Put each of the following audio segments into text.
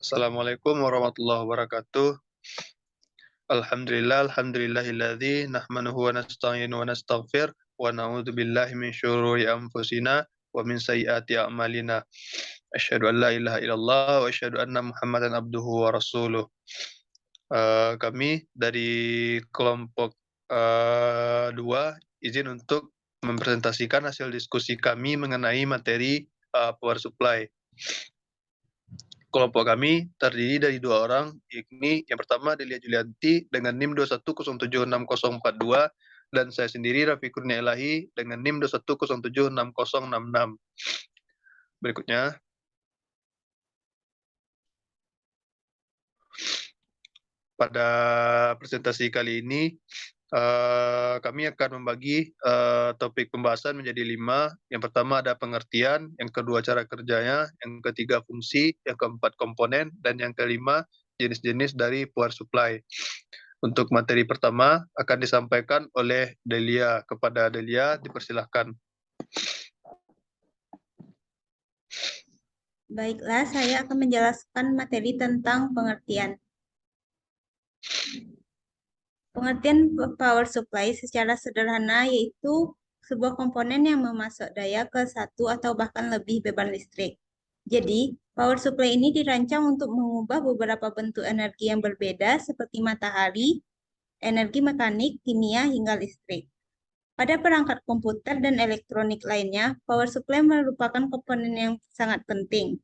Assalamualaikum warahmatullahi wabarakatuh. Alhamdulillahilladzi nahmanuhu wa nasta'inu wa nastaghfir wa na'udzu billahi min syururi anfusina wa min sayyiati a'malina. Asyhadu an la ilaha illallah wa asyhadu anna Muhammadan abduhu wa rasuluh. Kami dari kelompok 2 izin untuk mempresentasikan hasil diskusi kami mengenai materi power supply. Kelompok kami terdiri dari 2 orang, yakni yang pertama Delia Julianti dengan NIM 210766042 dan saya sendiri Raffi Kurnia Ilahi dengan NIM 210766066. Berikutnya. Pada presentasi kali ini kami akan membagi topik pembahasan menjadi 5. Yang pertama ada pengertian, yang kedua cara kerjanya, yang ketiga fungsi, yang keempat komponen, dan yang kelima jenis-jenis dari power supply. Untuk materi pertama akan disampaikan oleh Delia. Kepada Delia, dipersilahkan. Baiklah, saya akan menjelaskan materi tentang pengertian. Pengertian power supply secara sederhana yaitu sebuah komponen yang memasok daya ke satu atau bahkan lebih beban listrik. Jadi, power supply ini dirancang untuk mengubah beberapa bentuk energi yang berbeda seperti matahari, energi mekanik, kimia, hingga listrik. Pada perangkat komputer dan elektronik lainnya, power supply merupakan komponen yang sangat penting.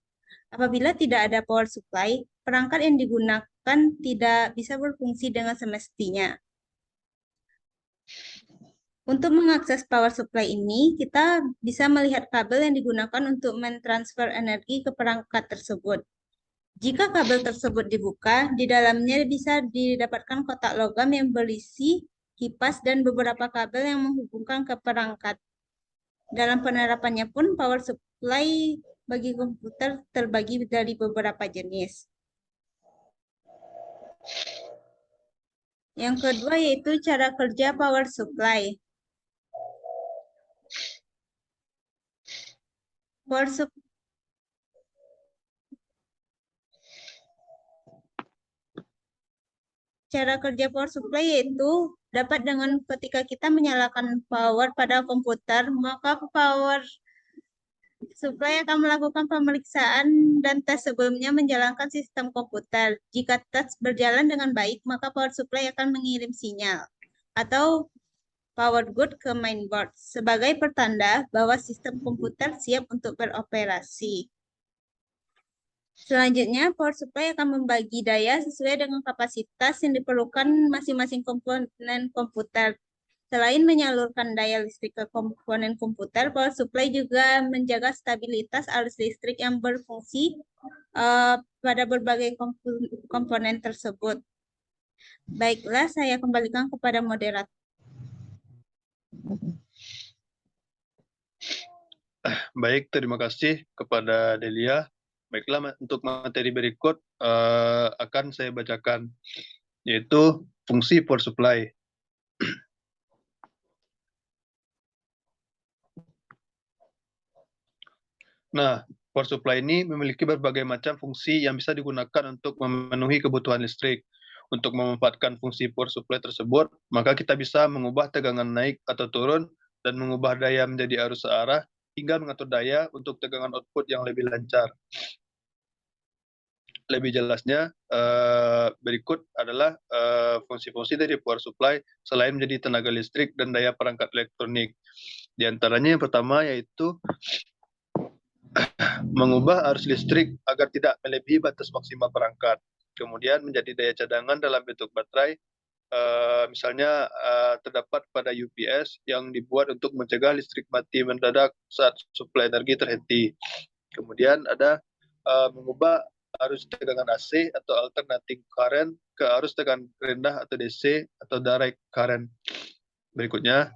Apabila tidak ada power supply, perangkat yang digunakan tidak bisa berfungsi dengan semestinya. Untuk mengakses power supply ini, kita bisa melihat kabel yang digunakan untuk mentransfer energi ke perangkat tersebut. Jika kabel tersebut dibuka, di dalamnya bisa didapatkan kotak logam yang berisi kipas dan beberapa kabel yang menghubungkan ke perangkat. Dalam penerapannya pun, power supply bagi komputer terbagi dari beberapa jenis. Yang kedua yaitu cara kerja power supply. Cara kerja power supply yaitu dapat dengan ketika kita menyalakan power pada komputer, maka power supply akan melakukan pemeriksaan dan tes sebelumnya menjalankan sistem komputer. Jika tes berjalan dengan baik, maka power supply akan mengirim sinyal atau power good ke mainboard sebagai pertanda bahwa sistem komputer siap untuk beroperasi. Selanjutnya, power supply akan membagi daya sesuai dengan kapasitas yang diperlukan masing-masing komponen komputer. Selain menyalurkan daya listrik ke komponen komputer, power supply juga menjaga stabilitas arus listrik yang berfungsi pada berbagai komponen tersebut. Baiklah, saya kembalikan kepada moderator. Baik, terima kasih kepada Delia. Baiklah, untuk materi berikut akan saya bacakan, yaitu fungsi power supply. Nah, power supply ini memiliki berbagai macam fungsi yang bisa digunakan untuk memenuhi kebutuhan listrik. Untuk memanfaatkan fungsi power supply tersebut, maka kita bisa mengubah tegangan naik atau turun dan mengubah daya menjadi arus searah hingga mengatur daya untuk tegangan output yang lebih lancar. Lebih jelasnya, berikut adalah fungsi-fungsi dari power supply selain menjadi tenaga listrik dan daya perangkat elektronik. Di antaranya yang pertama yaitu mengubah arus listrik agar tidak melebihi batas maksimal perangkat. Kemudian menjadi daya cadangan dalam bentuk baterai, misalnya terdapat pada UPS yang dibuat untuk mencegah listrik mati mendadak saat suplai energi terhenti. Kemudian ada mengubah arus tegangan AC atau alternating current ke arus tegangan rendah atau DC atau direct current. Berikutnya,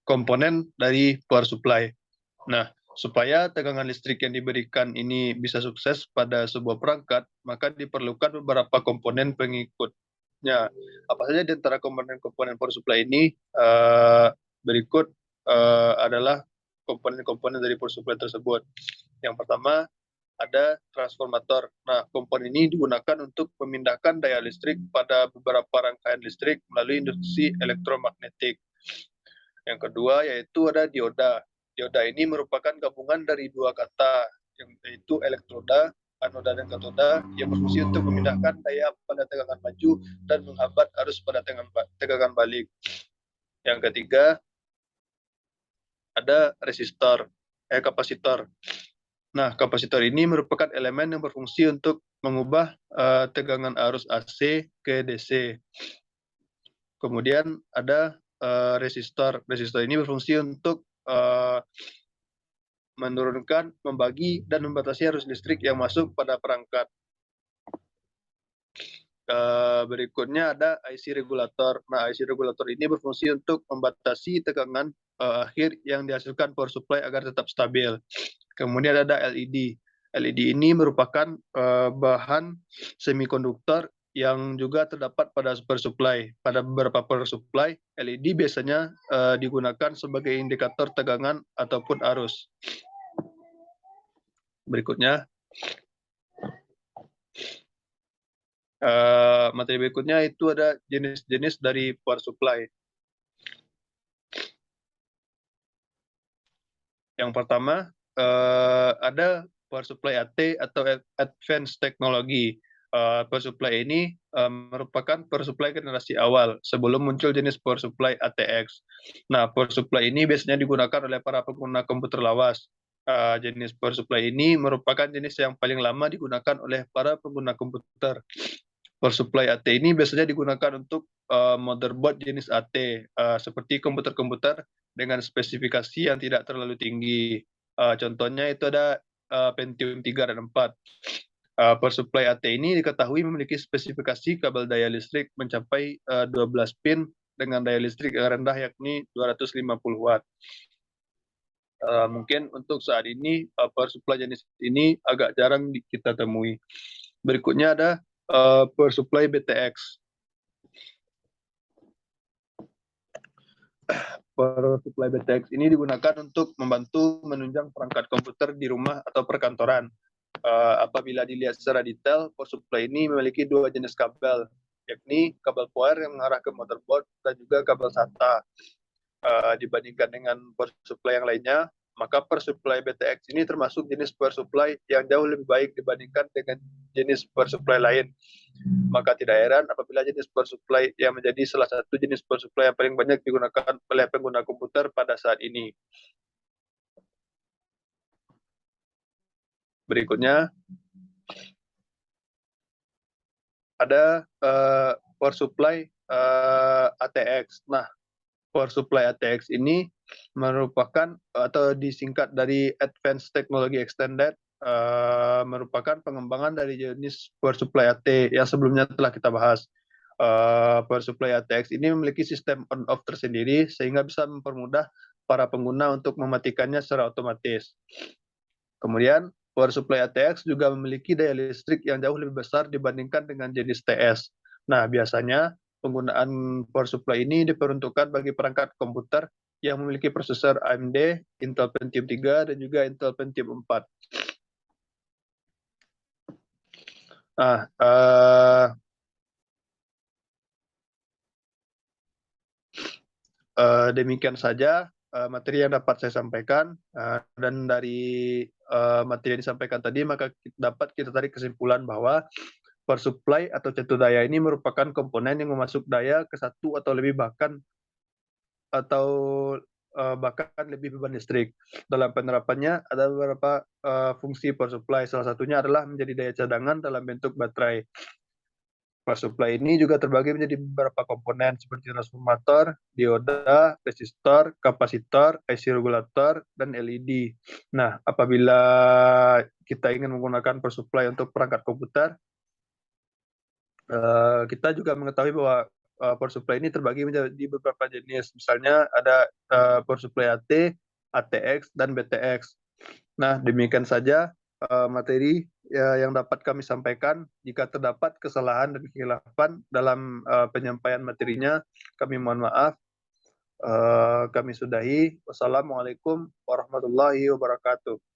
komponen dari power supply. Nah, supaya tegangan listrik yang diberikan ini bisa sukses pada sebuah perangkat, maka diperlukan beberapa komponen pengikutnya. Apa saja di antara komponen-komponen power supply ini? Berikut adalah komponen-komponen dari power supply tersebut. Yang pertama ada transformator. Nah, komponen ini digunakan untuk memindahkan daya listrik pada beberapa rangkaian listrik melalui induksi elektromagnetik. Yang kedua yaitu ada dioda. Dioda ini merupakan gabungan dari dua kata, yaitu elektroda, anoda dan katoda, yang berfungsi untuk memindahkan daya pada tegangan maju dan menghambat arus pada tegangan balik. Yang ketiga ada kapasitor. Nah, kapasitor ini merupakan elemen yang berfungsi untuk mengubah tegangan arus AC ke DC. Kemudian ada resistor. Resistor ini berfungsi untuk menurunkan, membagi, dan membatasi arus listrik yang masuk pada perangkat. Berikutnya ada IC regulator. Nah, IC regulator ini berfungsi untuk membatasi tegangan akhir yang dihasilkan power supply agar tetap stabil. Kemudian ada LED. LED ini merupakan bahan semikonduktor yang juga terdapat pada power supply. Pada beberapa power supply, LED biasanya digunakan sebagai indikator tegangan ataupun arus. Berikutnya, materi berikutnya itu ada jenis-jenis dari power supply. Yang pertama, ada power supply AT atau Advanced Technology. Power supply ini merupakan power supply generasi awal sebelum muncul jenis power supply ATX. Nah, power supply ini biasanya digunakan oleh para pengguna komputer lawas. Jenis power supply ini merupakan jenis yang paling lama digunakan oleh para pengguna komputer. Power supply AT ini biasanya digunakan untuk motherboard jenis AT, seperti komputer-komputer dengan spesifikasi yang tidak terlalu tinggi. Contohnya itu ada Pentium 3 dan 4. Power supply AT ini diketahui memiliki spesifikasi kabel daya listrik mencapai 12 pin dengan daya listrik yang rendah yakni 250 watt. Mungkin untuk saat ini power supply jenis ini agak jarang kita temui. Berikutnya ada power supply BTX. Power supply BTX ini digunakan untuk membantu menunjang perangkat komputer di rumah atau perkantoran. Apabila dilihat secara detail, power supply ini memiliki dua jenis kabel, yakni kabel power yang mengarah ke motherboard dan juga kabel SATA. Dibandingkan dengan power supply yang lainnya, maka power supply BTX ini termasuk jenis power supply yang jauh lebih baik dibandingkan dengan jenis power supply lain. Maka tidak heran apabila jenis power supply yang menjadi salah satu jenis power supply yang paling banyak digunakan oleh pengguna komputer pada saat ini. Berikutnya ada power supply ATX. Nah, power supply ATX ini merupakan atau disingkat dari Advanced Technology Extended, merupakan pengembangan dari jenis power supply AT yang sebelumnya telah kita bahas. Power supply ATX ini memiliki sistem on-off tersendiri sehingga bisa mempermudah para pengguna untuk mematikannya secara otomatis. Kemudian, power supply ATX juga memiliki daya listrik yang jauh lebih besar dibandingkan dengan jenis TS. Nah, biasanya penggunaan power supply ini diperuntukkan bagi perangkat komputer yang memiliki prosesor AMD, Intel Pentium 3, dan juga Intel Pentium 4. Nah, demikian saja materi yang dapat saya sampaikan, dan dari materi yang disampaikan tadi maka dapat kita tarik kesimpulan bahwa power supply atau cetu daya ini merupakan komponen yang memasuk daya ke satu atau lebih bahkan lebih beban listrik. Dalam penerapannya ada beberapa fungsi power supply. Salah satunya adalah menjadi daya cadangan dalam bentuk baterai. Power supply ini juga terbagi menjadi beberapa komponen seperti transformator, dioda, resistor, kapasitor, IC regulator, dan LED. Nah, apabila kita ingin menggunakan power supply untuk perangkat komputer, kita juga mengetahui bahwa power supply ini terbagi menjadi beberapa jenis. Misalnya ada power supply AT, ATX, dan BTX. Nah, demikian saja materi yang dapat kami sampaikan. Jika terdapat kesalahan dan kekhilafan dalam penyampaian materinya, kami mohon maaf. Kami sudahi. Wassalamualaikum warahmatullahi wabarakatuh.